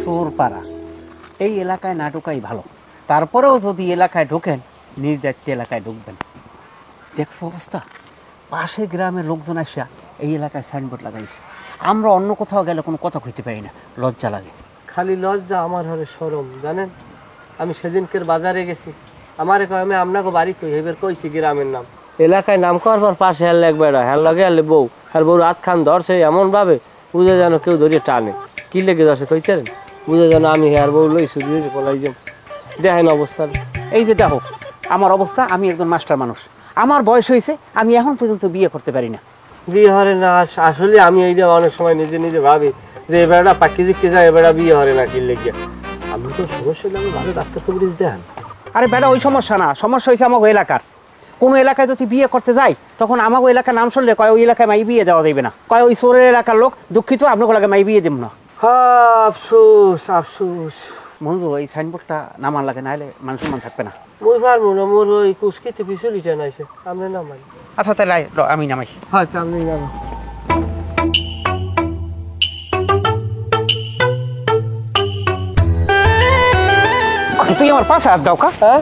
চোর পাড়া, এই এলাকায় না ঢোকাই ভালো। তারপরেও যদি এলাকায় ঢোকেন, নির্দায়িত্ব এলাকায় ঢুকবেন। দেখছো অবস্থা, পাশে গ্রামের লোকজন আসা এই এলাকায় সাইনবোর্ড লাগাইছে। আমরা অন্য কোথাও গেলে কোনো কথা কইতে পারি না, লজ্জা লাগে। খালি লজ্জা, আমার হলে শরম। জানেন, আমি সেদিনকের বাজারে গেছি, আমার আমি আপনাকে বাড়ি কই এবার কইছি গ্রামের নাম, এলাকায় নাম করবার পাশে হেল একবার হেল লগে হেলে বউ, হেল বউ রাত খান ধরছে এমন ভাবে বুঝে যেন কেউ ধরিয়ে টানে। কি লেগে ধরছে কইতেন, বুঝে যেন আমি হেয়ার বউ লইছি পলাই যাম। দেখেন অবস্থা, এই যে দেখো আমার অবস্থা, আমি একজন মাস্টার মানুষ, আমার বয়স হয়েছে, আমি এখন পর্যন্ত বিয়ে করতে পারি না। বিয়ে হরে না, আসলে আমি এইটা অনেক সময় নিজে নিজে ভাবি যে এবারটা পাকি জিখতে যায়, এবারটা বিয়ে হরে না। কি লেগে আমি তো সমস্যা হলে আমি ভালো ডাক্তার কবিরিজ দেন। আরে বেটা, ওই সমস্যা না, সমস্যা হয়েছে আমাকে এলাকার। কোনো এলাকায় যদি বিয়ে করতে যাই, তখন আমাকে এলাকার নাম শুনলে কয় ওই এলাকায় মাই বিয়ে দেওয়া দেবে না, কয় ওই চোরের এলাকার লোক, দুঃখিত আপনাকে লাগে মাই বিয়ে দেব না। আফসোস আফসোস। বন্ধু, এই সাইনবোর্ডটা নামান লাগে, নাহলে মানুষ মান থাকবে না। মুই পারবো না, মোর ওই কুচকিতে পিছলি জানাইছে, আপনি নামাই। আচ্ছা তাহলে আমি নামাই। হ্যাঁ আপনি নামাই। তুই আমার 5,000 দাও কা? হ্যাঁ,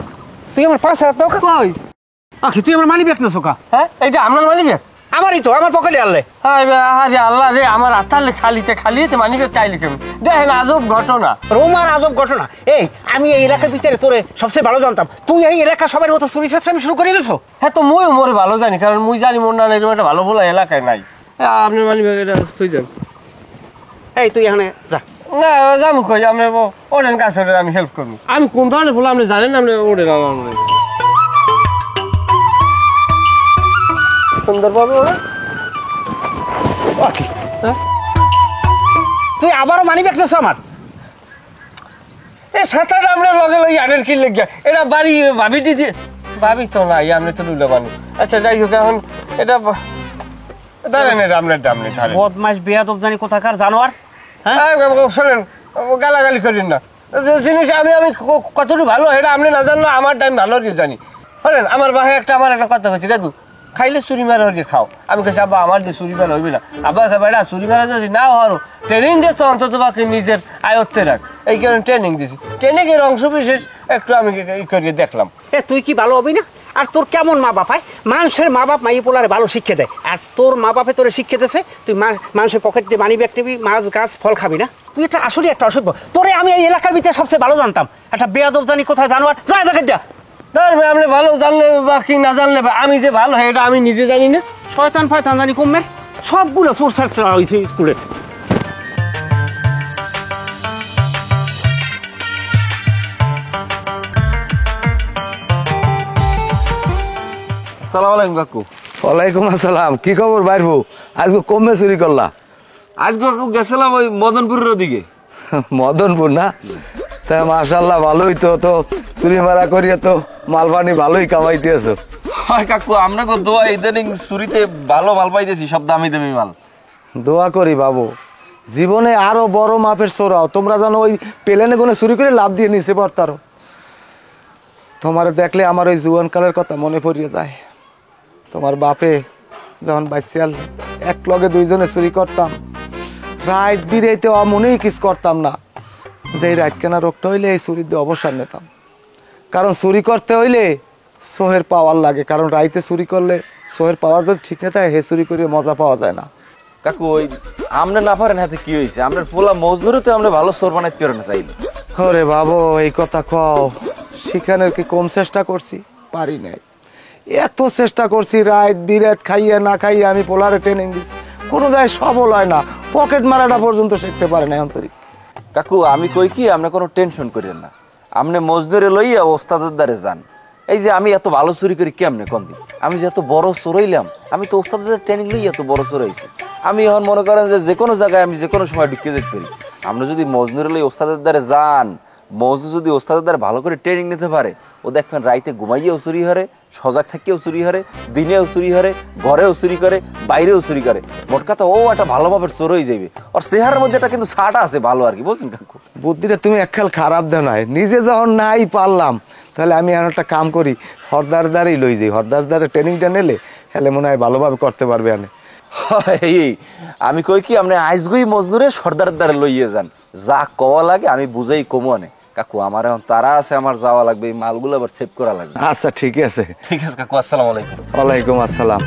তুই আমার 5,000 দাও কা? কই? তুই আমার মানি ব্যাগ না কা? হ্যাঁ, এইটা আপনার মানি ব্যাগ? আমারই তো, আমার পকেটে আনলে। আরে আল্লাহ রে, আমার আত্মালে খালিতে মানি ব্যাগ চাইলে কেমন? দেখেন আজব ঘটনা। রোমার আজব ঘটনা। এই আমি এই এলাকার ভিতরে তোরে সবচেয়ে ভালো জানতাম, তুই এই এলাকা সবার মতো চুরি চেষ্টা শুরু করে দিয়েছো। হ্যাঁ, তো মুই মোরে ভালো জানি, কারণ মুই জানি মোর না এরকম একটা ভালো বলা এলাকায় নাই। আপনার মানি ব্যাগ এটা তুই যান। এই তুই এখানে যা। না যাবো কই, আপনি ওঠেন কাছে, আমি হেল্প করবো। আমি কোন ধরনের বলে আপনি জানেন, আপনি ওঠেন আমার সুন্দরভাবে ওরা। তুই আবারও মানি ব্যাগ নেছো আমার? এই সাঁতার আপনার লগে লই আনের কি লেগে, এটা বাড়ি ভাবিটি দিয়ে ভাবি তো নাই, আপনি তো রুলে বানি। আচ্ছা যাই হোক, এখন এটা ধরেন, এটা আপনার দাম নেই। বদমাইশ বেয়াদব জানি কোথাকার জানোয়ার। শোনেন, গালাগালি করেন না। জিনিস আমি কতটুকু ভালো এটা আপনি না জানলো, আমার টাইম ভালো কি জানি। শোনেন, আমার বাসায় আমার একটা কথা হয়েছে, দাদু খাইলে চুরি মারা হয়ে খাও। আমি কাছে আব্বা আমার যে চুরি মারা হইবে না। আব্বা বেটা চুরি মারা যদি না হরো, ট্রেনিং দিয়ে তো অন্তত বাকি নিজের আয়ত্তে রাখ, এই কারণে ট্রেনিং দিছি। ট্রেনিং এর অংশ বিশেষ একটু আমি করিয়ে দেখলাম। তুই কি ভালো হবি না? আর তোর কেমন মা বাপ? মানুষের মা বাপ মাই পোলারে ভালো শিক্ষা দেয়, আর তোর মা বাপে তোরে শিক্ষা দিয়েছে তুই মানুষের পকেট দিয়ে মানি ব্যাগ নিবি, মাছ গাছ ফল খাবি না। তুই এটা আসলে একটা অসভ্য। তোরে আমি এই এলাকার ভিতরে সবচেয়ে ভালো জানতাম, একটা বেয়াদব জানি কোথায় জানোয়ার। যা জায়গা যা। আপনি ভালো জানলে বা কি না জানলে, আমি যে ভালো এটা আমি নিজে জানি না। শয়তান ফয়তান জানি কমের সবগুলো সোর্সার হয়েছে স্কুলে। আসসালামু আলাইকুম কাকু। ওয়ালাইকুম আসসালাম। কি খবর বাইরবো? আজকে কমে চুরি করলা? আজকে কাকু গেছিলাম ওই মদনপুরের ওদিকে। মদনপুর না? তা মাশাআল্লাহ, ভালোই তো। তো চুরি মারা করিয়া তো মালপানি ভালোই কামাইতেছো। হয় কাকু, আপনাকে দোয়া, ইদানিং চুরিতে ভালো মাল পাইতেছি, সব দামি দামি মাল। দোয়া করি বাবু, জীবনে আরো বড় মাপের চোরাও। তোমরা জানো ওই প্লেনে কোনো চুরি করে লাভ দিয়ে নিচে পড়তারো। তোমার দেখলে আমার ওই জুয়ানকালের কথা মনে পড়িয়ে যায়। তোমার বাপে যখন বাইশাল এক লগে দুইজনে চুরি করতাম, রাত বিরাইতে মনেই কিছু করতাম না যে এই রাত কেনা রোগটা হইলে এই চুরির দিয়ে অবসর নিতাম। কারণ চুরি করতে হইলে সোহের পাওয়ার লাগে, কারণ রাইতে চুরি করলে সোহের পাওয়ার যদি ঠিক না থাকে, হে চুরি করে মজা পাওয়া যায় না। কাকু ওই আমরা না পারেন হাতে কি হয়েছে, আমরা পোলা মজদুরে তো আমরা ভালো চোর বানাইতে পারি না চাইলে। ওরে বাবু, এই কথা কও, সেখানে কি কম চেষ্টা করছি? পারি নাই। এত চেষ্টা করছি, রাত বিরাত খাইয়া না খাইয়া আমি পোলারে ট্রেনিং দিচ্ছি, কোনো দায় সফল হয় না। পকেট মারাটা পর্যন্ত শিখতে পারে না আন্তরিক। কাকু আমি কই কি, আপনি কোনো টেনশন করেন না, আপনি মজদুরে লইয়া ওস্তাদের দ্বারে যান। এই যে আমি এত ভালো চুরি করি কেমনে কোন দিন? আমি যে এত বড় চোরাইলাম, আমি তো ওস্তাদের ট্রেনিং লইয়া এত বড় চোরাইছি। আমি এখন মনে করেন যে কোনো জায়গায় আমি যে কোনো সময় ঢুকে যেতে পারি। আপনি যদি মজদুরে লই ওস্তাদের দ্বারে যান, মজদুর যদি ওস্তাদের দ্বারা ভালো করে ট্রেনিং নিতে পারে, ও দেখবেন রাইতে ঘুমাইয়েও চুরি হরে, সজাগ থাকিয়েও চুরি হরে, দিনেও চুরি হরে, ঘরেও চুরি করে, বাইরেও চুরি করে। মোট কথা ও একটা ভালোভাবে চোর হয়ে যাবে। আর চেহারার মধ্যে একটা কিন্তু ছাটা আছে ভালো আর কি, বলছেন কাকু? বুদ্ধিটা তুমি একখাল খারাপ দেন হয়। নিজে যখন নাই পারলাম, তাহলে আমি এখন একটা কাম করি, হরদার দ্বারাই লই যাই। হরদার দ্বারা ট্রেনিংটা নিলে হেলে মনে হয় ভালোভাবে করতে পারবে। আনে এই আমি কই কি, আপনি আইসগুই মজদুরে সর্দারের দ্বারা লইয়ে যান, যা কওয়া লাগে আমি বুঝেই কমু আনে কাকু। আমার এখন তারা আছে, আমার যাওয়া লাগবে, এই মালগুলো আবার সেভ করা লাগবে। আচ্ছা ঠিক আছে। ঠিক আছে কাকু, আসসালামু আলাইকুম। ওয়ালাইকুম আসসালাম।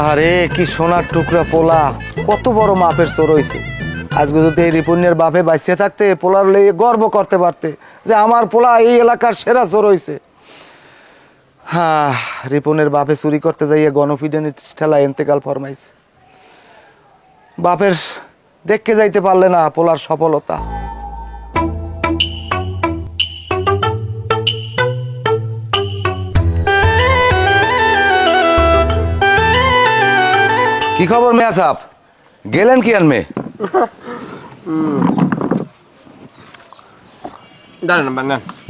আরে কি সোনার টুকরা পোলা, কত বড় মাপের চোর হইছে। আজকে যদি এই রিপুনের বাপে বাঁচিয়ে থাকতে পোলার লেগে গর্ব করতে পারতে যে আমার পোলা এই এলাকার সেরা চোর হইছে। হ্যাঁ, রিপনের বাপে চুরি করতে যাইয়ে গণপিডানির ঠেলা এন্তেকাল ফরমাইছে। বাপের দেখতে যাইতে পারলে না পোলার সফলতা। কি খবর মেয়া সাহেব, গেলেন কি আনমে?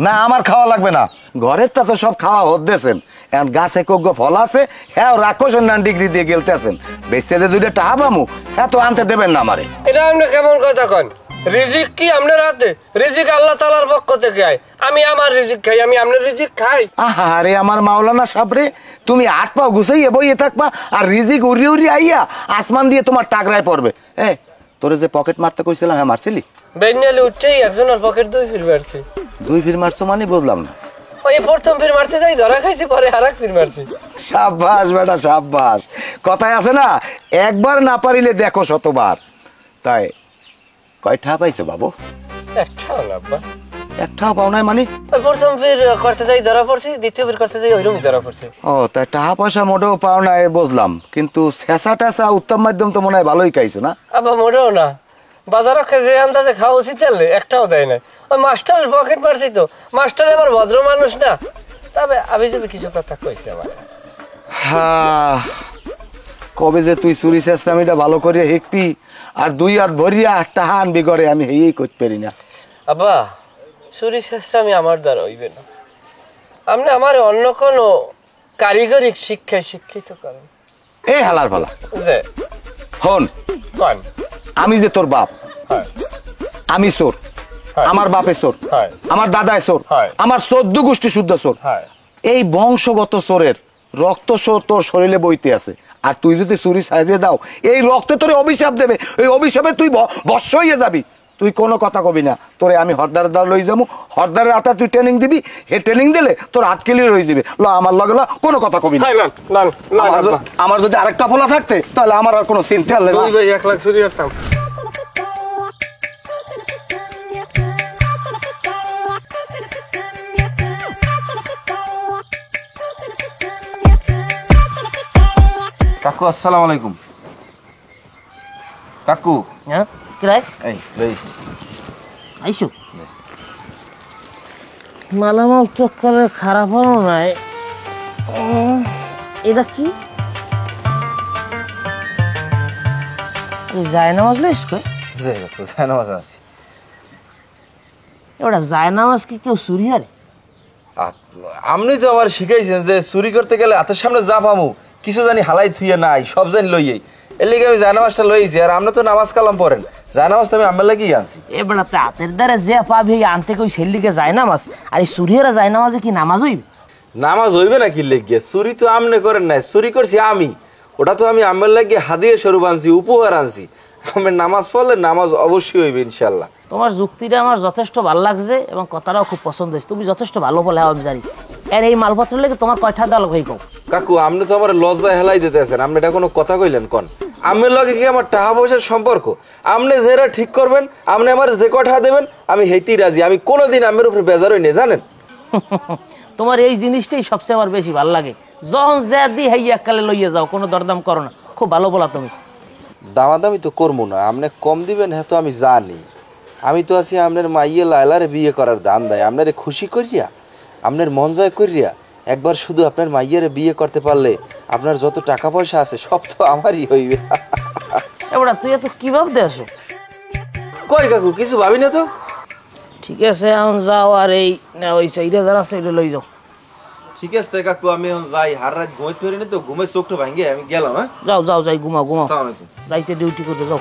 না আমার খাওয়া লাগবে না, ঘরের তা তো সব খাওয়া হদ্দেছেন। এখন গাছে কোগ্য ফল আছে, হ্যাঁ রাক্ষসের নান ডিগ্রি দিয়ে গেলতেছেন। বেচতে যে দুইটা টাহা পামু হ্যাঁ তো আনতে দেবেন না আমারে। এটা আপনি কেমন কথা কন? রিজিক কি আপনার হাতে? রিজিক আল্লাহ তাআলার পক্ষ থেকে আয়। আমি আমার রিজিক খাই, আমি আপনার রিজিক খাই। আরে আমার মাওলানা সাবরে, তুমি হাত পাও গুছাইয়ে বইয়ে থাকবা আর রিজিক উড়ি উড়ি আইয়া আসমান দিয়ে তোমার টাকরায় পড়বে। তোরে যে পকেট মারতে কইছিলাম, হ্যাঁ মারছিলি? বেঞ্জালে উঠেই একজনের পকেট 2 ফির মারছি। 2 ফির মারছো মানে বুঝলাম না। ওই প্রথম ফির মারতে যাই ধরা খাইছি, পরে আরেক ফির মারছি। সাব্বাস বেটা সাব্বাস। কথায় আছে না, একবার না পারিলে দেখো শতবার। তাই কয়টা পাইছো বাবু? একটাও না আব্বা। একটাও পাও নাই মানে? ওই প্রথম ফির করতে যাই ধরা পড়ছি, দ্বিতীয় ফির করতে যাই ওইরকম ধরা পড়ছি। ও তাই টাকা পয়সা মোটেও পাও নাই বুঝলাম, কিন্তু শেষা টেসা উত্তম মাধ্যম তো মনে হয় ভালোই খাইছো না? আব্বা মোটেও না, বাজারে যে আন্দাজে খাওয়া উচিত তাহলে একটাও দেয় না। ওই মাস্টারের পকেট মারছি তো, মাস্টার আবার ভদ্র মানুষ না। তবে আমি যদি কিছু কথা কইছি আমার, হ্যাঁ কবে যে তুই চুরি চেষ্টামিটা ভালো করিয়া হেকবি আর 2 হাত ভরিয়া টাহা আনবি করে, আমি হেই করতে পারি না। আব্বা চুরি চেষ্টা আমি আমার দ্বারা হইবে না। আপনি আমার অন্য কোনো কারিগরিক শিক্ষায় শিক্ষিত করেন। এই হালার ফালা যে হন, কন আমি যে তোর বাপ, হয় আমি চোর, হয়। আমার বাপে চোর, হয়। আমার দাদায় চোর, হয়। আমার 14 গোষ্ঠী শুদ্ধ চোর। হয়। এই বংশগত চোরের রক্ত তোর শরীরে বইতে আছে, আর তুই যদি চুরি সাজিয়ে দাও এই রক্তে তোরে অভিশাপ দেবে। ওই অভিশাপে তুই বর্ষ হয়ে যাবি। তুই কোনো কথা কবি না, তোরে আমি হরদারের দ্বার লই যাবো, হরদারের হাতে তুই ট্রেনিং দিবি, হে ট্রেনিং দিলে তোর হাত ক্লিয়ার হয়ে যাবে। ল আমার লগে কোনো কথা কবি না। আমার যদি আরেকটা পোলা থাকতে তাহলে আমার আর কোনো চিন্তা হলে না। 1 লাখ চুরি করতাম। কাকু আসসালামু আলাইকুম। কাকু হ্যাঁ কি রাই এই লইস আইসো মালামাল চক্করে খারাপ হলো নাই। এটা কি জায়নামাজ লইস কই? যে কাকু জানামাজ আছে। ওটা জায়নামাজ কি কেউ চুরি হারে? আপনি তো আমার শিখাইছেন যে চুরি করতে গেলে হাতের সামনে যা পামু কিছু জানি হালাই থুইয়া নাই, সব জানি লইয়াই। এর লিগে আমি জায়নামাজটা লইছি। আর আপনি তো নামাজ কালাম পড়েন, জায়নামাজ তো আমি আমার লাগিয়ে আনছি। এবার হাতের দ্বারা যে পাবি আনতে কই সেলিকে জায়নামাজ, আর এই চুরিহারা জায়নামাজে কি নামাজ হইবে? নামাজ হইবে না কি লেগে? চুরি তো আমনে করেন নাই, চুরি করছি আমি। ওটা তো আমি আমার লাগিয়ে হাদিয়া স্বরূপ আনছি, উপহার আনছি। আমি নামাজ পড়লে নামাজ অবশ্যই হইবে ইনশাল্লাহ। তোমার যুক্তিটা আমার যথেষ্ট ভালো লাগছে এবং কথাটাও খুব পছন্দ হয়েছে। তুমি যথেষ্ট ভালো বলে আমি জানি। এর এই মালপত্র লেগে তোমার কয়টা দেওয়া লাগবে কও? কাকু আপনি তো আমার লজ্জায় হেলাই দিতেছেন। আপনি এটা কোনো কথা কইলেন কন? আমার লগে কি আমার টাকা পয়সার সম্পর্ক? আপনি যেটা ঠিক করবেন, আপনি আমার যে কথা দেবেন আমি হেইতেই রাজি। আমি কোনোদিন আমার উপরে বেজার হই না জানেন। তোমার এই জিনিসটাই সবচেয়ে আমার বেশি ভালো লাগে। যখন যা দি হাই এককালে লইয়া যাও, কোনো দরদাম করো না। খুব ভালো বলা তুমি। দামাদামি তো করবো না, আপনি কম দিবেন হ্যাঁ তো আমি জানি। আমি তো আছি আপনার মাইয়ে লায়লারে বিয়ে করার দান দেয়, আপনারে খুশি করিয়া, আপনার মন জয় করিয়া একবার শুধু আপনার মাইয়েরে বিয়ে করতে পারলে আপনার যত টাকা পয়সা আছে সব তো আমারই হইবে। এবার তুই এত কি ভাবতে আসো? কই কাকু কিছু ভাবি না তো। ঠিক আছে এখন যাও, আর এই ওই সাইডে যারা আছে এটা লই যাও। ঠিক আছে কাকু, আমি এখন যাই। হার রাত ঘুমাইতে পারি না তো, ঘুমের চোখটা ভাঙিয়ে আমি গেলাম। হ্যাঁ যাও যাও, যাই ঘুমাও ঘুমাও, আসসালামু আলাইকুম। যাইতে ডিউটি করতে যাও।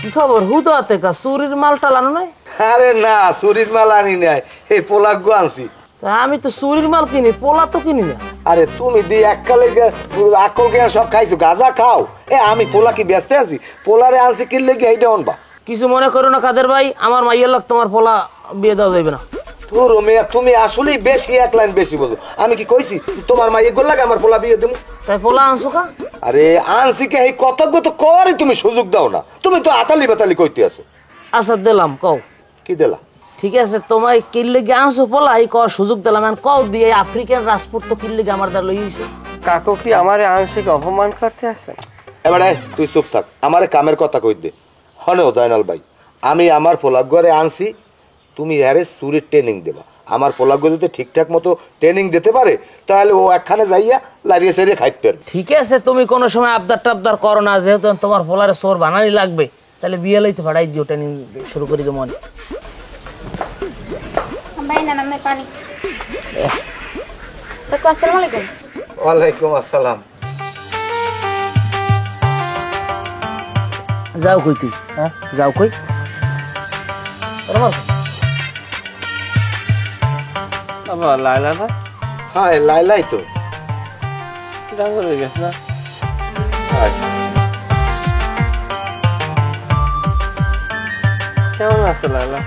কি খবর হুদাতে কা চুরির মালটা লানো নাই? আরে না, চুরির মাল আনি নাই, এই পোলাক গো আনছি। তা আমি তো চুরির মাল কিনি, পোলা তো কিনি না। আরে তুমি দি এককালে আকল জ্ঞান সব খাইছো, গাঁজা খাও। আমি পোলা কি ব্যস্ত আছি? পোলারে আনছি কিনলে কি এইটা অনবা? কিছু মনে করো না কাদের ভাই, আমার মাইয়ের লাগ তোমার পোলা বিয়ে দেওয়া যাবে না। তোর মেয়া, তুমি আসলেই বেশি এক লাইন বেশি বোঝো। আমি কি কইছি তোমার মাইয়ে গোল লাগে আমার পোলা বিয়ে দেবো? তাই পোলা আনছো কা? আরে আনছি কে, এই কর্তব্য তো করে তুমি সুযোগ দাও না। তুমি তো আতালি বাতালি কইতে আছো। আচ্ছা দিলাম, কও কি দিলা? ঠিক আছে, তোমায় কিনলে গিয়ে আনছো পোলা, এই কর সুযোগ দিলাম। কও দিয়ে আফ্রিকান রাজপুত তো কিনলে গিয়ে আমার দ্বার লই আইছো। কাকু কি আমারে আংশিক অপমান করতে আছেন? এবারে তুই চুপ থাক, আমারে কামের কথা কই দে। হনেও জয়নাল ভাই, আমি আমার পোলাগ ঘরে আনছি, তুমি আরে চুরির ট্রেনিং দেবা। আমার পোলাগ যদি ঠিকঠাক মতো ট্রেনিং দিতে পারে তাহলে ও একখানে যাইয়া লাড়িয়ে সারিয়ে খাইতে পারবে। ঠিক আছে, তুমি কোনো সময় আবদার টাবদার করো না, যেহেতু তোমার পোলারে চোর বানানি লাগবে, তাহলে বিয়ে লইতে পাঠাই দিও, ট্রেনিং শুরু করে দেবো। মনে ভাই না নামে পানি। কাকু আসসালামু আলাইকুম। ওয়ালাইকুম আসসালাম। যাও কই তুই? হ্যাঁ যাও কই? আবার লাইলা না হ্যাঁ লাইলাই তো ডাঙ্গর হয়ে গেছে না? কেমন আছে লাইলা?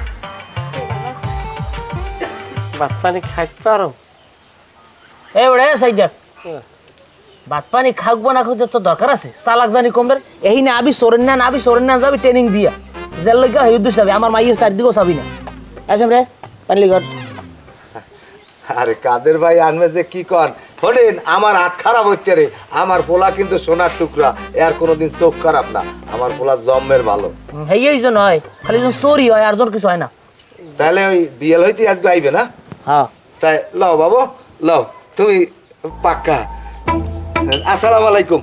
ভাত পানি খাইতে পারো? এই বড়ে সাইজা ভাত পানি খাকবো না খাইতে তো দরকার আছে? চালাক জানি কমবের এই না আবি সরেন না আবি সরেন না যাবি ট্রেনিং দিয়া জেল লইগা হেউদ্দুর যাবে, আমার মাইয়ের চারদিকেও চাবি না। আসেন রে পানি ঘর। আরে কাদের ভাই আনবে যে কি কন, শোনেন আমার হাত খারাপ হচ্ছে রে। আমার পোলা কিন্তু সোনার টুকরা, এর কোনোদিন চোখ খারাপ না। আমার পোলা জম্মের ভালো। হেই জন হয়, খালি জন চোরই হয়, আর জন কিছু হয় না। তাহলে ওই বিয়েল হইতে আজকে আইবে না? হ্যাঁ তাই লও বাবু লও, তুমি পাক্কা। আসসালামু আলাইকুম।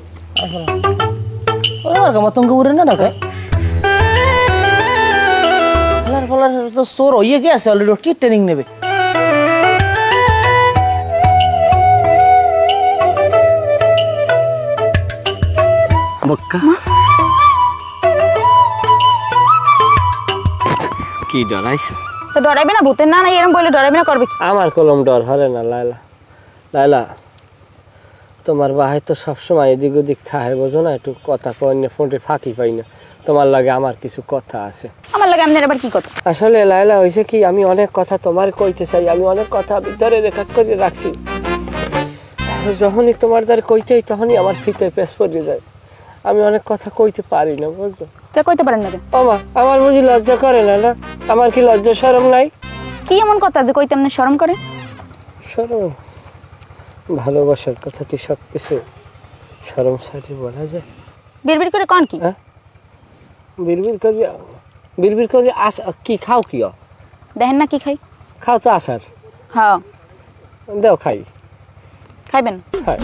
ওরে আর মতঙ্গ উড়ে না ঢাকায় ফলার ফলার তো চোর হইয়ে গেছে অলরেডি, কি ট্রেনিং নেবে? কি ডরাইছে? তো ডরাইবে না? ভূতের না নাই এরকম বলে ডরাইবে না, করবে কি? আমার কলম ডর হরে না লাইলা। লাইলা তোমার বাহে তো সবসময় এদিক ওদিক থাকে, বোঝো না? একটু কথা কয় না, ফোনটি ফাঁকি পাই না। তোমার লাগে আমার কিছু কথা আছে। আমার লাগে আপনার আবার কি কথা? আসলে লাইলা হয়েছে কি, আমি অনেক কথা তোমার কইতে চাই, আমি অনেক কথা ভিতরে রেকর্ড করে রাখছি। যখনই তোমার দ্বারা কইতেই তখনই আমার ফিতে পেশ পড়ে যায়। আমি অনেক কথা কইতে পারি না, বুঝছো? তা কইতে পারেন না কেন? ওমা আমার বুঝি লজ্জা করে না? না আমার কি লজ্জা শরম নাই? কি এমন কথা যে কইতে আপনি শরম করে? শরম? ভালোবাসার কথা কি সব কিছু শরম সারি বলা যায়? বিড়বিড় করে কোন কি? হ্যাঁ বিড়বিড় করে আস কি খাও? কি দেখেন না কি খাই? খাও তো আসার। হ্যাঁ দেও খাই। খাইবেন? হ্যাঁ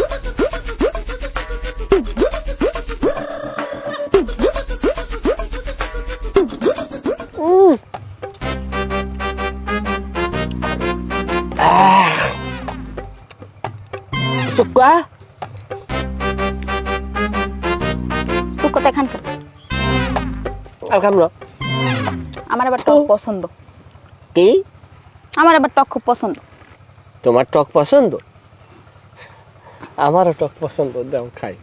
চুক্কা চুপ কথা খান। আর খাম না। আমার আবার টক পছন্দ। কি? আমার আবার টক খুব পছন্দ। তোমার টক পছন্দ? আমারও টক পছন্দ, দাও খাই।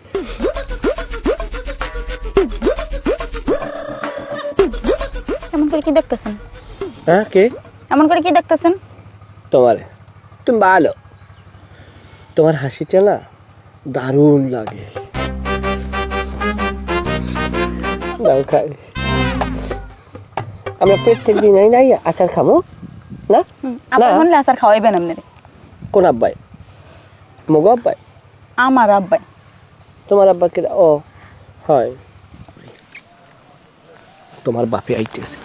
এমন করে কি দেখতেছেন? হ্যাঁ কে? এমন করে কি দেখতেছেন? তোমারে তুমি ভালো, তোমার হাসিটা না দারুণ লাগে, দাও খাই। আমরা প্রত্যেক দিন নাই আচার খাবো না? আপনার মনে আচার খাওয়াইবেন আপনারে? কোন আব্বাই? মগো আব্বাই? আমার আব্বাই। তোমার আব্বা কে? ও হয়, তোমার বাপে আইতেছে।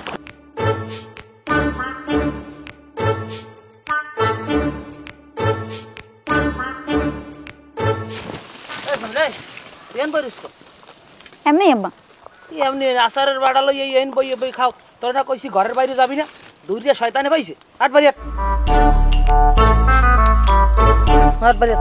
এমনি আব্বা? এমনি আচারের বাড়া লই এই বই বই খাও। তোর না কইছি ঘরের বাইরে যাবি না, দূরিয়া শয়তানে পাইছে। আট বাড়ি আট বাড়ি।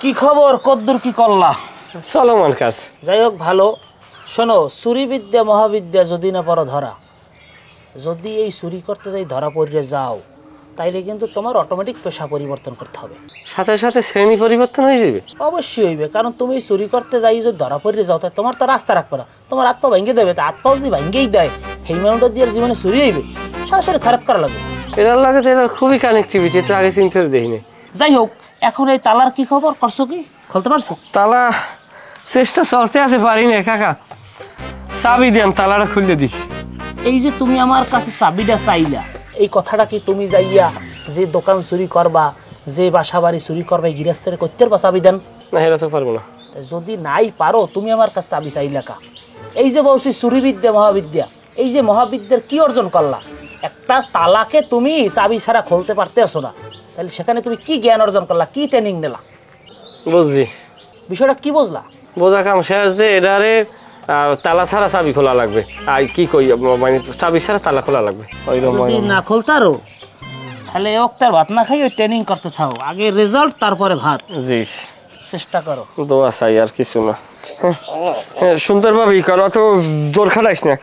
কি খবর, কদ্দুর কি করলা? চলমান কাজ। যাই হোক ভালো। শোনো, চুরি বিদ্যা মহাবিদ্যা যদি না পারো ধরা, যদি এই চুরি করতে যাই ধরা পড়ে যাও, তাইলে কিন্তু তোমার অটোমেটিক পেশা পরিবর্তন করতে হবে। সাথে সাথে শ্রেণী পরিবর্তন হয়ে যাবে। অবশ্যই হইবে, কারণ তুমি চুরি করতে যাই যদি ধরা পড়ে যাও, তাই তোমার তো রাস্তা রাখবে না, তোমার হাত পা ভেঙে দেবে। তা হাত পা যদি ভেঙেই দেয়, সেই মানুষটা দিয়ে জীবনে চুরি হইবে, সরাসরি খারাপ করা লাগবে। এটার লাগে তো এটার খুবই কানেক্টিভিটি, এটা আগে চিন্তা করে দেখিনি। যাই হোক, এখন এই তালার কি খবর, করছো কি, খুলতে পারছো? তালা চেষ্টা চলতে আছে, পারি না কাকা। চাবি দেন, তালাটা খুলে দিই। এই যে তুমি আমার কাছে চাবিটা চাইলা, এই কথাটা কি তুমি যাইয়া যে দোকান চুরি করবা, যে বাসা বাড়ি চুরি করবা, এই গৃহস্থের করতে পারবা চাবি দেন? না, এটা তো পারবো না। যদি নাই পারো, তুমি আমার কাছে চাবি চাইলা কা? এই যে বলছি চুরি বিদ্যা মহাবিদ্যা, এই যে মহাবিদ্যার কি অর্জন করলা? একটা তালাকে তুমি চাবি ছাড়া খুলতে পারতে আসো না, তাহলে সেখানে তুমি কি জ্ঞান অর্জন করলা, কি ট্রেনিং নিলা? বুঝছি। বিষয়টা কি বুঝলা? বোঝা কাম শেষ যে এটারে তালা ছাড়া চাবি খোলা লাগবে। আর কি কই, মানে চাবি ছাড়া তালা খোলা লাগবে। যদি না খুলতারো, তাহলে ওক্তার ভাত না খাই ওই ট্রেনিং করতে থাও, আগে রেজাল্ট তারপরে ভাত। জি, চেষ্টা করো। দোয়া চাই, আর কিছু না। সুন্দর ভাবি করো, তো জোর খাটাইস না,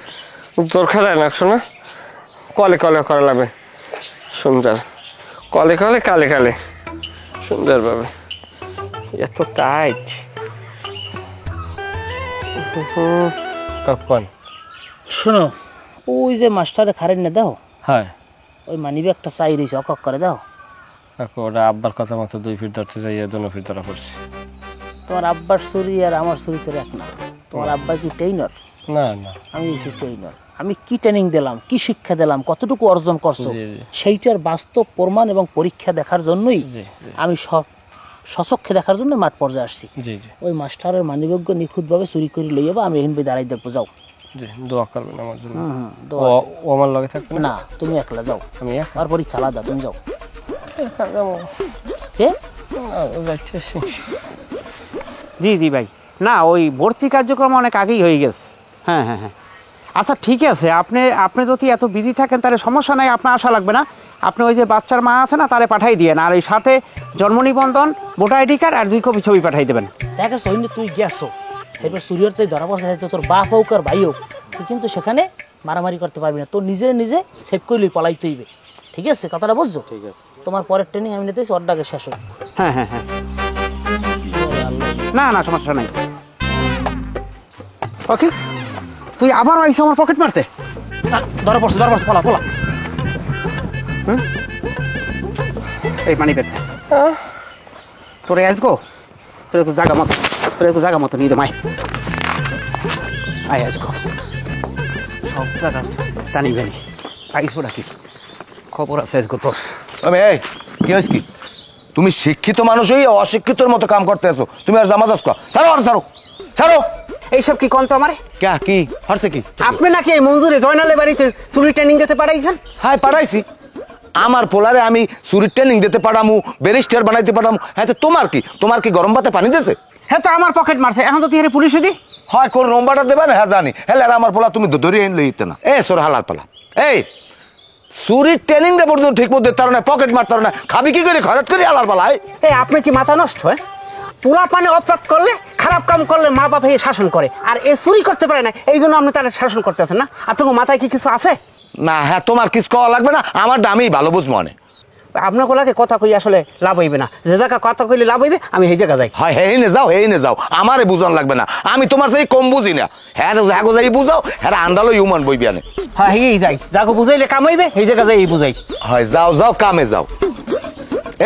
জোর খাটায় না, শোনা। কলে কলে করা লাগবে, সুন্দর কলে কলে কালে কালে সুন্দর ভাবে। এত টাইট কখন? শোনো, ওই যে মাস্টারে খারেন না দাও, হ্যাঁ ওই মানিবে একটা চাই রয়েছে, অকক করে দাও। ওটা আব্বার কথা মতো 2 ফিট ধরতে যাই, 2 ফিট ধরা পড়ছে। তোমার আব্বার চুরি আর আমার চুরি তো এক না। তোমার আব্বা কি ট্রেইনার? না না, আমি ট্রেইনার। আমি কি ট্রেনিং দিলাম, কি শিক্ষা দিলাম, কতটুকু অর্জন করছো, জি, জি। সেইটার বাস্তব প্রমাণ এবং পরীক্ষা দেখার জন্যই জি, জি। আমি সচক্ষে দেখার জন্য মাঠ পর্যায়ে আসছি। জি জি ওই মাস্টারের মানিবজ্ঞ নিখুঁতভাবে চুরি করে লই যাবো, আমি এখানে দাঁড়াই দেখবো। যাও। জি, দোয়া করবেন আমার জন্য। দোয়া আছে। ও আমার লগে থাকবে না, তুমি একলা যাও, আমি আর পরীক্ষা আলাদা, তুমি যাও। যাচ্ছি। জি জি ভাই, না ওই ভর্তি কার্যক্রম অনেক আগেই হয়ে গেছে। হ্যাঁ হ্যাঁ হ্যাঁ, আচ্ছা ঠিক আছে, আপনি যদি এত বিজি থাকেন তাহলে সমস্যা নাই, আপনার আসা লাগবে না। আপনি ওই যে বাচ্চার মা আছে না, তারে পাঠাই দিয়েন, আর এই সাথে জন্ম নিবন্ধন, ভোটার আইডি কার্ড আর 2 কপি ছবি পাঠাই দেবেন। দেখে সৈন্য তুই গেছো, এবার চুরিয়ার চাই ধরা পড়ছে, তোর বাপ হোক আর ভাই হোক, তুই কিন্তু সেখানে মারামারি করতে পারবি না, তোর নিজে নিজে সেভ করলেই পলাইতে হইবে। ঠিক আছে, কথাটা বুঝছো? ঠিক আছে, তোমার পরের ট্রেনিং আমি নিতেছি, ওর ডাকে শেষ হোক। হ্যাঁ হ্যাঁ হ্যাঁ, না না সমস্যা নাই। ওকে, তুই আবার আইসা আমার পকেট মারতে? ধরা পড়ছে, পলা পলা। এই মানি ব্যাগ তোরে আসবো, তোর একটু জায়গা মতো নিয়ে দে মাই। আয় আসবো, সব জায়গা তা নিবে নি, পাইছো নাকি খবর আছে আজকে তোর? আমি এই কি হয়েছে কি? তুমি শিক্ষিত মানুষ হই অশিক্ষিতর মতো কাম করতে আছো, তুমি আর জামা দাস ছাড়ো আর ছাড়ো ছাড়ো। এইসব কি কন্ত আমারে? ক্যা কি হারছে কি? আপনি নাকি এই মঞ্জুরে জয়নালের বাড়িতে চুরি ট্রেনিং দিতে পাঠাইছেন? হ্যাঁ পাঠাইছি, আমার পোলারে আমি চুরির ট্রেনিং দিতে পারামু, ব্যারিস্টার বানাইতে পারামু। হ্যাঁ তো তোমার কি গরম ভাতে পানি দিয়েছে? হ্যাঁ তো আমার পকেট মারছে, এখন তো তুই এর পুলিশে দি। হয় কোন নম্বরটা দেবে না? হ্যাঁ জানি। হ্যাঁ আমার পোলা তুমি ধরে এনে লইতে না। এ সোর হালার পালা, এই চুরির ট্রেনিং রে পর্যন্ত ঠিক মতো দিতে পারো না, পকেট মারতে পারো না, খাবি কি করে খরচ করি হালার পালায়? এই আপনি কি মাথা নষ্ট হয়? পোলা পানে অপরাধ করলে, খারাপ কাম করলে মা বাপ এই শাসন করে, আর এ চুরি করতে পারে না, এই জন্য আপনি তারা শাসন করতেছেন না? আপনার মাথায় কি কিছু আছে? না হ্যাঁ তোমার কিছু কওয়া লাগবে না, আমার দামই ভালো বুঝ মনে। আপনার কোলাকে কথা কই আসলে লাভ হইবে না, যে জায়গা কথা কইলে লাভ হইবে আমি সেই জায়গা যাই। হয় হেই নে যাও, আমারে বুঝন লাগবে না, আমি তোমার সেই কম বুঝি না। হ্যাঁ জাগো যাই বুঝাও, হ্যাঁ আন্দালো ইউমান বইবি আনে। হ্যাঁ এই যাই, যাকে বুঝাইলে কাম হইবে সেই জায়গা যাই এই বুঝাই। হয় যাও কামে যাও।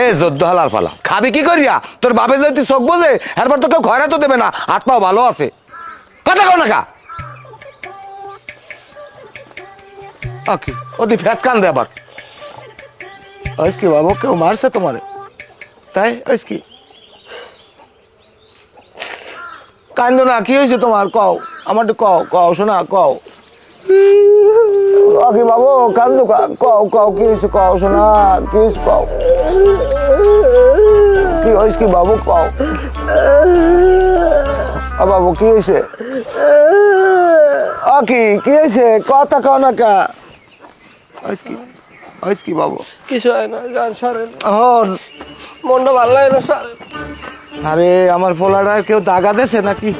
এ যদ্দ হালার ফালা, খাবি কি করিয়া? তোর বাপে যদি চোখ বোঝে এরপর তো কেউ ঘরে তো দেবে না, হাত পাও ভালো আছে, কথা কও না কা ওকে ওদি ফ্যাত কান দে আবার। কি বাবু কেউ মারছে তোমারে? তাই কি কান্দো না, কি হয়েছে তোমার? কও আমার কও শোনা, কও কি বাবু কান্দো, কও কি হয়েছে? কও শোনা কি হয়েছে? কও কি হয়েছে কি বাবু? কও বাবু কি হয়েছে? কি হয়েছে? কথা কও না কা কি বাবু? কিছু হয় না, যান সরেন, হন মনটা ভালো লাগে না, সরেন। আরে আমার পোলাটা কেউ দাগা দেছে নাকি?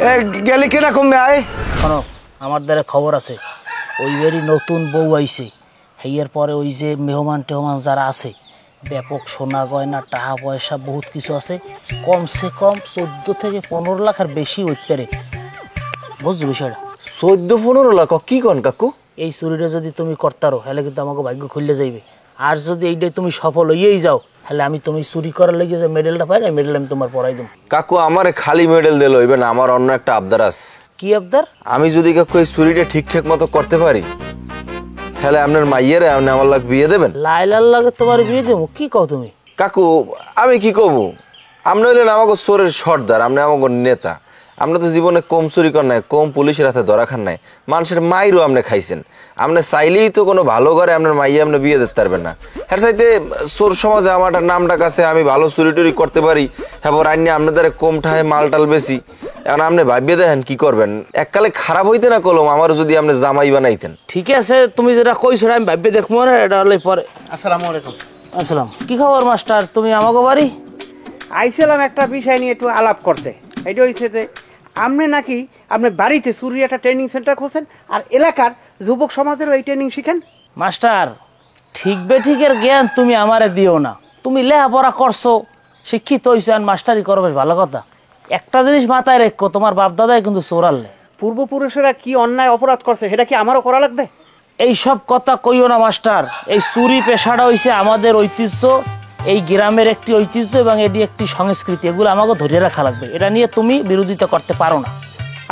এ গেলি কিনা কমবে আয়। শোনো, আমার দ্বারা খবর আছে, ওই বাড়ি নতুন বউ আইছে। হেয়ার পরে ওই যে মেহমান টেহমান যারা আছে, ব্যাপক সোনা গয়না টাকা পয়সা বহুত কিছু আছে, কমসে কম 14 থেকে 15 লাখ আর বেশি হইতে পারে। বুঝছো বিষয়টা? 14-15 লাখ কি কন কাকু? এই চুরিটা যদি তুমি করতারো তাহলে কিন্তু আমাকে ভাগ্য খুললে যাইবে। আর যদি এইটাই তুমি সফল হইয়েই যাও তাহলে আমি তুমি চুরি করার লেগে যে মেডেলটা পাই না, মেডেল আমি তোমার পরাই দেবো। কাকু আমারে খালি মেডেল দিল হইবে না, আমার অন্য একটা আবদার আছে। কি আবদার? আমি যদি কাকু এই চুরিটা ঠিকঠাক মতো করতে পারি তাহলে আপনার মাইয়ের আপনি আমার লাগ বিয়ে দেবেন। লাইলার লাগে তোমার বিয়ে দেবো? কি কও তুমি? কাকু আমি কি কব, আপনি হইলেন আমাকে চোরের সর্দার, আপনি আমাকে নেতা। আপনি তো জীবনে কম চুরি কর নাই, কম পুলিশের হাতে ধরা খান নাই, মানুষের মাইরও আপনি খাইছেন। আপনি চাইলেই তো কোনো ভালো করে আপনার মাইয়ে আপনি বিয়ে দিতে পারবেন না। হ্যাঁ চাইতে চোর সমাজে আমার নামটা কাছে, আমি ভালো চুরি টুরি করতে পারি, হ্যাঁ আইনি আপনাদের কম ঠায় মালটাল বেশি। এখন আপনি ভাবিয়ে দেখেন কি করবেন। এককালে খারাপ হইতে না কলম আমার যদি আপনি জামাই বানাইতেন। ঠিক আছে, তুমি যেটা কইছো আমি ভাববে দেখবো না, এটা হলে পরে। আসসালামু আলাইকুম। আসসালাম। কি খবর মাস্টার, তুমি আমাকে বাড়ি? আইছিলাম একটা বিষয় নিয়ে একটু আলাপ করতে। এটা হয়েছে যে আপনি নাকি আপনার বাড়িতে চুরি একটা ট্রেনিং সেন্টার খুলছেন, আর এলাকার যুবক সমাজেরও এই ট্রেনিং শিখেন। মাস্টার, ঠিক বেঠিকের জ্ঞান তুমি আমারে দিও না। তুমি লেখাপড়া করছো, শিক্ষিত হইছো, আর মাস্টারি করো, বেশ ভালো কথা। একটা জিনিস মাথায় রেখো, তোমার বাপ দাদাই কিন্তু চোরালে। পূর্বপুরুষেরা কি অন্যায় অপরাধ করছে সেটা কি আমারও করা লাগবে? এইসব কথা কইও না মাস্টার। এই চুরি পেশাটা হইছে আমাদের ঐতিহ্য, এই গ্রামের একটি ঐতিহ্য এবং এটি একটি সংস্কৃতি। এগুলো আমাকে ধরে রাখা লাগবে, এটা নিয়ে তুমি বিরোধিতা করতে পারো না।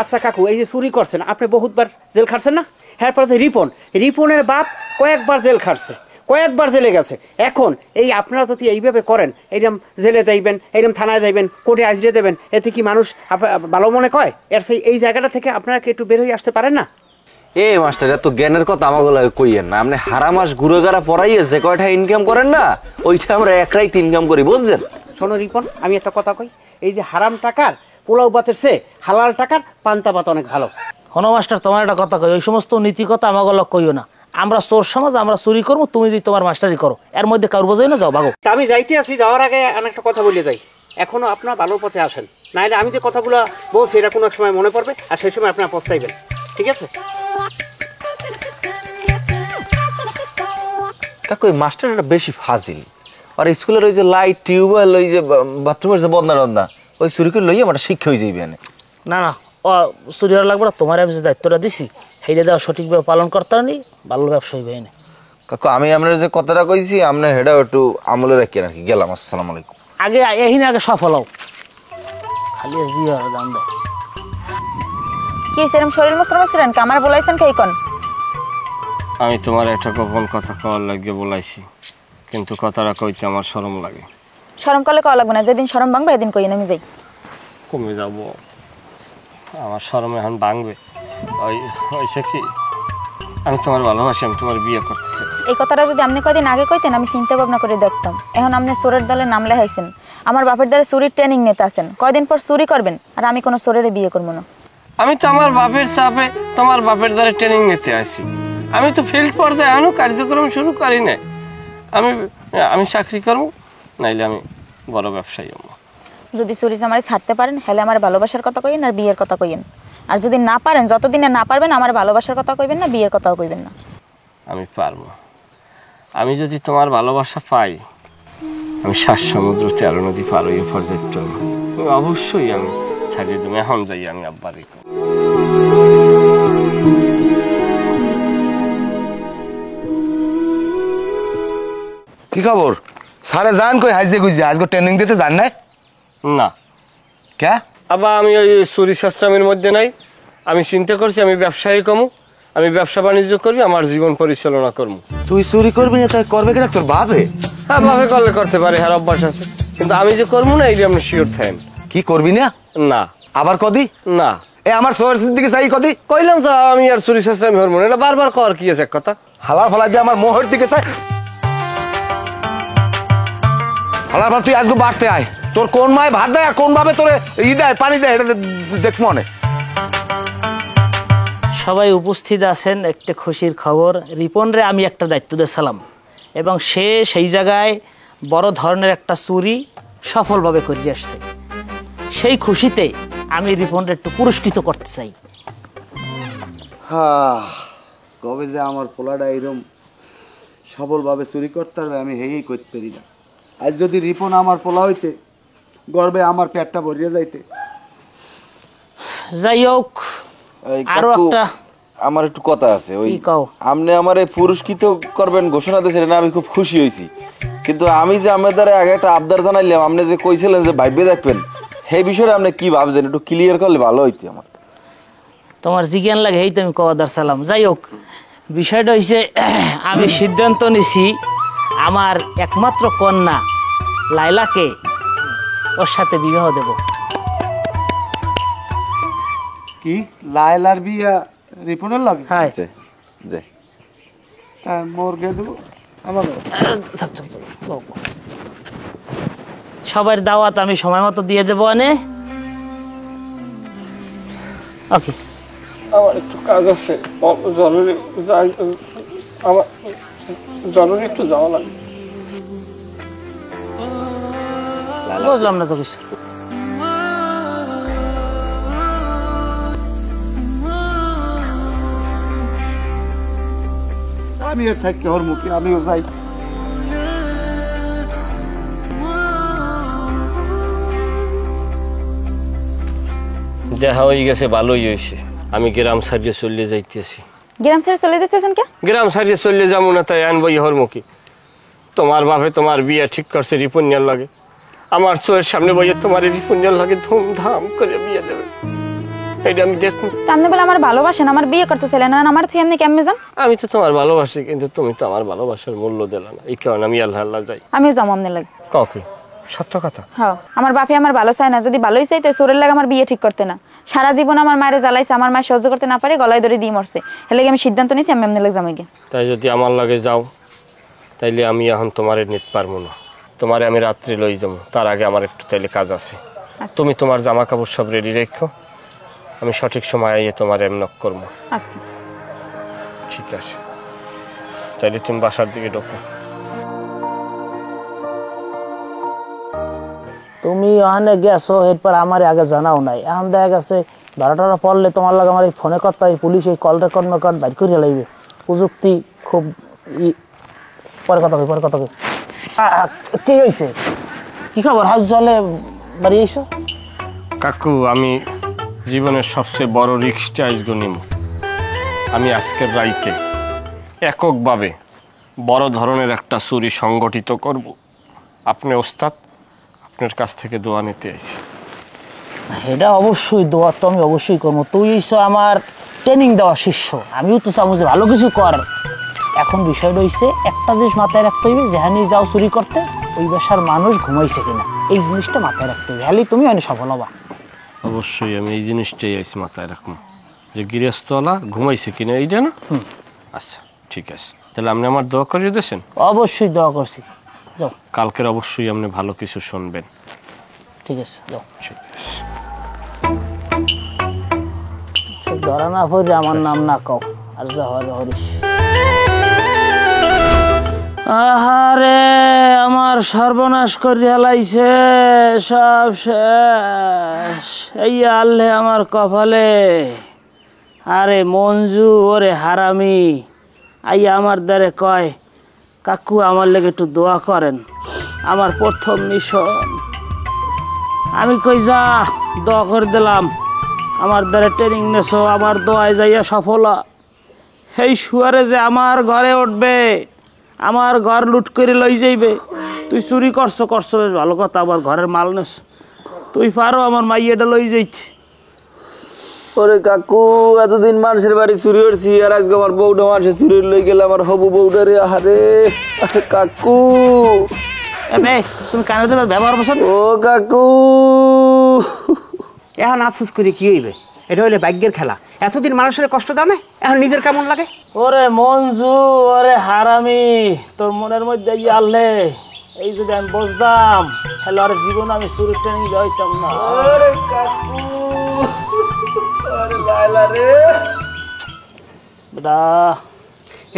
আচ্ছা কাকু, এই যে চুরি করছেন আপনি বহুতবার জেল খাটছেন না? এরপর যে রিপনের বাপ কয়েকবার জেল খাটছে, কয়েকবার জেলে গেছে। এখন এই আপনারা যদি এইভাবে করেন, এইরকম জেলে যাইবেন, এইরকম থানায় যাইবেন, কোর্টে আজরে দেবেন, এতে কি মানুষ ভালো মনে কয়? এর সেই এই জায়গাটা থেকে আপনারা কি একটু বের হয়ে আসতে পারেন না? এ মাস্টার, এত জ্ঞানের কথা আমাকে লাগে কইয়েন না। আপনি হারা মাস ঘুরে গাড়া পড়াইয়ে যে কয়টা ইনকাম করেন না, ওইটা আমরা এক রাইতে ইনকাম করি, বুঝছেন? শোনো রিপন, আমি একটা কথা কই, এই যে হারাম টাকার পোলাও ভাতের চেয়ে হালাল টাকার পান্তা ভাত অনেক ভালো। হনো মাস্টার, তোমার একটা কথা কই, ওই সমস্ত নীতি কথা আমাকে লক কইও না। আমরা চোর সমাজ, আমরা চুরি করবো, তুমি যদি তোমার মাস্টারি করো, এর মধ্যে কারো বোঝাই না, যাও ভাগো। তা আমি যাইতে আছি, যাওয়ার আগে একটা কথা বলে যাই, এখনো আপনার ভালো পথে আসেন, নাহলে আমি যে কথাগুলো বলছি এটা কোনো এক সময় মনে পড়বে, আর সেই সময় আপনার পস্তাইবেন। ঠিক আছে? কাকু এই মাস্টারটা বেশি ফাজিল। আর স্কুলের ওই যে লাইট টিউবওয়েল, ওই যে বাথরুমের যে বদনা রদনা, ওই চুরি করে লইয়া আমার শিক্ষা হয়ে যাইবে। না না, ও চুরি হওয়ার লাগবে না। তোমার আমি যে দায়িত্বটা দিছি সেইটা দেওয়া সঠিকভাবে পালন করতে নি, ভালো ব্যবসায়ী ভাই না। কাকু আমি আপনার যে কথাটা কইছি আপনি হেডা একটু আমলে রাখেন আর কি। গেলাম, আসসালামু আলাইকুম। আগে এহিনে আগে সফল হও, খালি বিয়ে হওয়ার দাম দেয়। কি সেরকম শরীর মস্ত্র মস্ত্রেন কে আমার বলাইছেন কে কোন? আমি তোমার একটা গোপন কথা কওয়ার লাগে বলাইছি, কিন্তু কথাটা কইতে আমার শরম লাগে। শরম করলে কওয়া লাগবে না, যেদিন শরম ভাঙবে এদিন কই আমি যাই। কমে যাব, আমার শরম এখন ভাঙবে। ওইসে কি, আমি তোমার ভালোবাসি, আমি তোমার বিয়ে করতেছি। এই কথাটা যদি আপনি কয়দিন আগে কইতেন আমি চিন্তা ভাবনা করে দেখতাম। এখন আপনি চোরের দলে নাম লেখাইছেন, আমার বাপের দ্বারা চুরির ট্রেনিং নিতে আছেন, কয়দিন পর চুরি করবেন, আর আমি কোনো চোরের বিয়ে করবো না। আমি তো আমার বাপের চাপে তোমার বাপের দ্বারা ট্রেনিং নিতে আসি। আমি তো ফিল্ড পর্যায়ে এখনো কার্যক্রম শুরু করি না। আমি চাকরি করবো, নাইলে আমি বড় ব্যবসায়ী হবো। যদি চুরি চামারি ছাড়তে পারেন হলে আমার ভালোবাসার কথা কইেন আর বিয়ের কথা কইেন, আর যদি না পারেন, যতদিনে না পারবেন আমার ভালোবাসার কথা কইবেন না, বিয়ের কথাও কইবেন না। আমি পারবো। আমি যদি তোমার ভালোবাসা পাই, আমি 7 সমুদ্র 13 নদী পার হইয়া পর্যাপ্ত অবশ্যই আমি ছাড়িয়ে দেবো। এখন যাই আমি আব্বার। কি খবর? সারে যান কই হাইজে গুইজে আজকে ট্রেনিং দিতে যান নাই? না কে? আবার আমি ওই চুরি শাস্ত্রামের মধ্যে নাই। আমি চিন্তা করছি আমি ব্যবসায়ী কমু, আমি ব্যবসা বাণিজ্য করবি, আমার জীবন পরিচালনা করবো। তুই চুরি করবি না তাই করবে কিনা তোর বাপে? হ্যাঁ, ভাবে করলে করতে পারে, হ্যাঁ অভ্যাস আছে, কিন্তু আমি যে করবো না এই যে আপনি শিওর থাকেন। কি করবি না? না। আবার কদি? না। এ আমার সোর্সের দিকে চাই কদি? কইলাম তো আমি আর চুরি শাস্ত্রামি হরমোন, এটা বারবার কর কি আছে কথা। হালার ফালা দিয়ে আমার মোহর দিকে চাই। হালার ফালা তুই আজকে বাড়তে আয়, তোর কোন মায় ভাত দেয় আর কোন ভাবে তোরে দেয় পানি দেয় এটা দেখ মনে। সবাই উপস্থিত আছেন, একটা খুশির খবর। রিপন রে আমি একটা দায়িত্ব দিয়েছিলাম এবং সে সেই জায়গায় বড় ধরনের একটা চুরি সফলভাবে করে আসছে। সেই খুশিতে আমি রিপনকে একটু পুরস্কৃত করতে চাই। কবে যে আমার পোলাটা এরম সফলভাবে চুরি করতে পারবে আমি হেই করতে পারি না। আজ যদি রিপন আমার পোলা হইতে গর্বে আমার পেটটা ভরিয়ে যাইতে। যাই হোক, এই আরো কাকু, একটা আমার একটু কথা আছে। ওই কি কও? আপনি আমারে পুরস্কৃত করবেন ঘোষণা দিয়েছিলেন, আমি খুব খুশি হয়েছি। কিন্তু আমি যে আমার দ্বারা আগে একটা আবদার জানাইলাম, আপনি যে কইছিলেন যে ভাইবে দেখবেন, সেই বিষয়ে আপনি কি ভাবছেন একটু ক্লিয়ার করলে ভালো হইতো আমার। তোমার জিজ্ঞান লাগে এই তো আমি কওয়াদার সালাম। যাই হোক, বিষয়টা হয়েছে আমি সিদ্ধান্ত নিছি আমার একমাত্র কন্যা লাইলাকে ওর সাথে বিবাহ দেব। কি লায়লার বিয়া রিপনের লাগে? হ্যাঁ, যে যে মোর গেদু আমার সবার দাওয়াত আমি সময় মতো দিয়ে দেবো। আনে ওকে, আমার একটু কাজ আছে, জরুরি যাই, আমার জরুরি একটু যাওয়া লাগে। বুঝলাম না তো কিছু। আমি এর থাকি ওর মুখে আমিও যাই। দেখা হয়ে গেছে, ভালোই হয়েছে। আমি গ্রাম সারিয়ে চলে যাইতেছি। গ্রাম ছেড়ে চলে যেতেছেন কে? গ্রাম সারিয়ে চলে যাবো না তাই আনবো ইহর মুখে। তোমার বাপে তোমার বিয়ে ঠিক করছে রিপুণ্যার লাগে। আমার চোখের সামনে বইয়ে তোমার রিপুণ্যার লাগে ধুমধাম করে বিয়ে দেবে, এটা আমি দেখুন। আপনি বলে আমার ভালোবাসেন, আমার বিয়ে করতে চাইলেন না, আমার থেকে এমনি কেমনে যান? আমি তো তোমার ভালোবাসি, কিন্তু তুমি তো আমার ভালোবাসার মূল্য দিলে না। এই কারণে আমি আল্লাহ আল্লাহ যাই। আমিও যাবো আমনে লাগে। কাউকে সত্য কথা। হ্যাঁ, আমার বাপে আমার ভালো চায় না। যদি ভালোই চাইতে সোরের লাগে আমার বিয়ে ঠিক করতে না। সারা জীবন আমার মায়ের জ্বালাইছে, আমার মায়ের সহ্য করতে না পারে গলায় ধরে দিয়ে মরছে। এর লাগে আমি সিদ্ধান্ত নিয়েছি আমি এমনি লাগে জামাই গিয়ে। তাই যদি আমার লাগে যাও, তাইলে আমি এখন তোমারে নিতে পারবো না। তোমারে আমি রাত্রে লই যাবো, তার আগে আমার একটু তাইলে কাজ আছে। আচ্ছা। তুমি তোমার জামা কাপড় সব রেডি রেখো, আমি সঠিক সময় আইয়ে তোমার এমনক করবো। আচ্ছা, ঠিক আছে, তাইলে তুমি বাসার দিকে ঢোকো। তুমি ওখানে গেছো, এরপর আমার আগে জানাও নাই। এখন দেখা গেছে ধরা টরা পড়লে তোমার লাগে আমার এই ফোনে করতে হয়, পুলিশ এই কল রেকর্ড মেকর্ড বাইর করে লাগবে। প্রযুক্তি খুব পরে কথা কই, পরে কথা কই। কি হয়েছে? কি খবর? হাজ জলে বাড়ি এসো। কাকু, আমি জীবনের সবচেয়ে বড় রিস্কটা আজকে নিব। আমি আজকের রাইতে এককভাবে বড় ধরনের একটা চুরি সংগঠিত করব। আপনি ওস্তাদ, আপনার কাছ থেকে দোয়া নিতে আইছি। এটা অবশ্যই দোয়া তো আমি অবশ্যই করবো। তুই এসো আমার ট্রেনিং দেওয়া শিষ্য, আমিও তো চাবো যে ভালো কিছু কর। এখন বিষয়টা হইছে একটা জিনিস মাথায় রাখতে হইবে, যেখানে যাও চুরি করতে ওই বাসার মানুষ ঘুমাইছে কিনা, এই জিনিসটা মাথায় রাখতে হবে। হ্যাঁ, তুমি অনেক সফল হবা। অবশ্যই আমি এই জিনিসটাই আইছি মাথায় রাখবো, যে গৃহস্থলা ঘুমাইছে কিনা এইটা না। আচ্ছা ঠিক আছে, তাহলে আপনি আমার দোয়া করিয়ে দিয়েছেন। অবশ্যই দোয়া করছি। যাও, কালকের অবশ্যই আপনি ভালো কিছু শুনবেন। ঠিক আছে, যাও। ঠিক আছে। ধরা না পড়লে আমার নাম না কও, আর যা হরে হরিস। আহারে, আমার সর্বনাশ করে হেলাইছে, সব শেষ। এই আল্লে আমার কপালে। আরে মঞ্জু, ওরে হারামি, আইয়া আমার দ্বারে কয় কাকু আমার লেগে একটু দোয়া করেন, আমার প্রথম মিশন। আমি কই যা, দোয়া করে দিলাম। আমার দ্বারা ট্রেনিং নেছো, আমার দোয়ায় যাইয়া সফল। এই শুয়ারে যে আমার ঘরে উঠবে, আমার ঘর লুট করে লই যাইবে। তুই চুরি করছো বেশ ভালো কথা, আবার ঘরের মাল নেছ। তুই পারো আমার মাইয়াটা লই যাইতে। ওরে কাকু, এতদিন মানুষের বাড়ি চুরি করছি, আর আজকে আমার বউটা মানুষের চুরি লই গেলে আমার হবু বউটা রে। আরে কাকু, তুমি কানে দেবে ব্যবহার বসত। ও কাকু, এখন আফসোস করে কি হইবে? এটা হইলে ভাগ্যের খেলা। এতদিন মানুষের কষ্ট দাও না, এখন নিজের কেমন লাগে? ওরে মঞ্জু, ওরে হারামি, তোর মনের মধ্যে আনলে এই যদি আমি বসতাম, তাহলে আর জীবন আমি চুরি ট্রেনিং যাইতাম না। আরে কাকু, আরে লায়লা রে।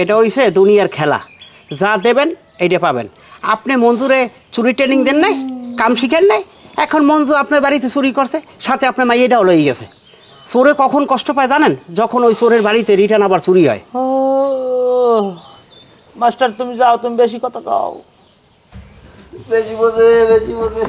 এটা হইছে দুনিয়ার খেলা, যা দেবেন এইটা পাবেন। আপনি মঞ্জুরে চুরি ট্রেনিং দেন নাই, কাম শিখেন নাই? এখন মঞ্জু আপনার বাড়িতে চুরি করছে, সাথে আপনার মাইয়েটাও লয়ে গেছে। চোরে কখন কষ্ট পায় জানেন? যখন ওই চোরের বাড়িতে রিটার্ন আবার চুরি হয়। ও মাস্টার তুমি যাও, তুমি বেশি কথা কও। বেশি বোঝে বেশি বোঝে